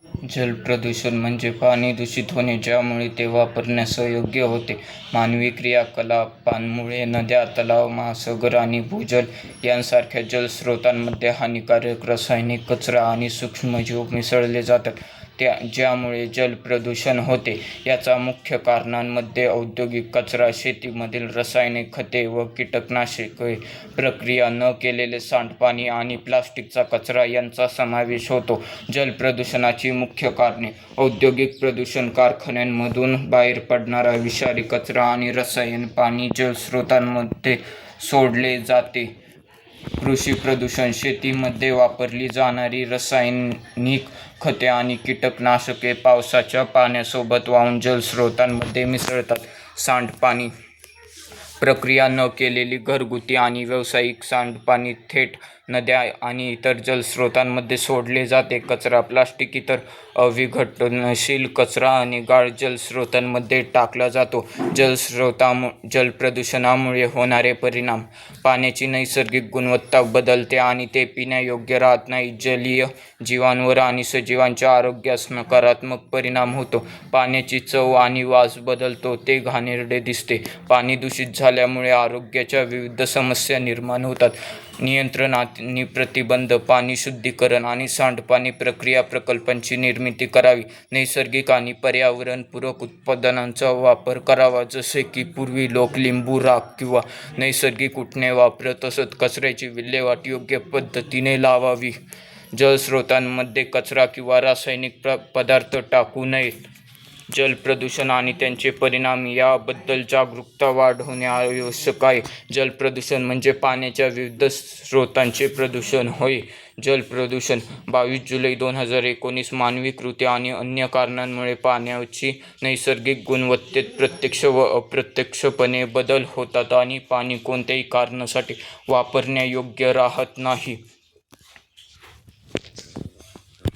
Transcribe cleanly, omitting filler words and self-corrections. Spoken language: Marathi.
जलप्रदूषण म्हणजे पाणी दूषित होणे, ज्यामुळे ते वापरण्यास अयोग्य होते. मानवी क्रियाकलापांमुळे नद्या, तलाव, महासागर आणि भूजल यांसारख्या जलस्रोतांमध्ये हानिकारक रासायनिक कचरा आणि सूक्ष्मजीव मिसळले जातात, ज्यामुळे जलप्रदूषण होते. याचा मुख्य कारणांमध्ये औद्योगिक कचरा, शेतीमधील रासायनिक खते व कीटकनाशके, प्रक्रिया न केलेले सांडपाणी आणि प्लास्टिकचा कचरा यांचा समावेश होतो. जलप्रदूषणाची मुख्य कारणे: औद्योगिक प्रदूषण: कारखान्यांमधून बाहेर पडणारा विषारी कचरा आणि रसायन पाणी जलस्रोतांमध्ये सोडले जाते. कृषी प्रदूषण: शेतीमध्ये वापरली जाणारी रासायनिक खते आणि कीटकनाशके पावसाच्या पाण्यासोबत वाहून जलस्रोतांमध्ये मिसळतात. सांडपाणी: प्रक्रिया न केलेले घरगुती आणि व्यावसायिक सांडपाणी थेट नद्या आणि इतर जलस्रोतांमध्ये सोडले जाते. कचरा: प्लास्टिक, इतर अविघटनशील कचरा आणि गाळ जलस्रोतांमध्ये टाकला जातो. जलप्रदूषणामुळे होणारे परिणाम: पाण्याची नैसर्गिक गुणवत्ता बदलते आणि ते पिण्यायोग्य राहत नाही. जलीय जीवांवर आणि सजीवांच्या आरोग्यास नकारात्मक परिणाम होतो. पाण्याची चव आणि वास बदलतो, ते घाणेरडे दिसते. पाणी दूषित झाल्यामुळे आरोग्याच्या विविध समस्या निर्माण होतात. नियंत्रण आणि प्रतिबंध: पाणी शुद्धीकरण आणि सांडपाणी प्रक्रिया प्रकल्पांची निर्मिती करावी. नैसर्गिक आणि पर्यावरणपूरक उत्पादनांचा वापर करावा, जसे की पूर्वी लोक लिंबू राख किंवा नैसर्गिक उटणे वापरत असत. कचऱ्याची विल्हेवाट योग्य पद्धतीने लावावी. जलस्रोतांमध्ये कचरा किंवा रासायनिक पदार्थ टाकू नयेत. जलप्रदूषण आणि त्याचे परिणाम याबद्दल जागरूकता वाढवणे आवश्यक आहे. जलप्रदूषण म्हणजे पाण्याच्या विविध स्रोतांचे प्रदूषण होय. जलप्रदूषण 22 जुलै 2019 मानवी कृती आणि अन्य कारणांमुळे पाण्याची नैसर्गिक गुणवत्तेत प्रत्यक्ष व अप्रत्यक्षपणे बदल होतात आणि पाणी कोणत्याही कारणासाठी वापरण्यायोग्य राहत नाही.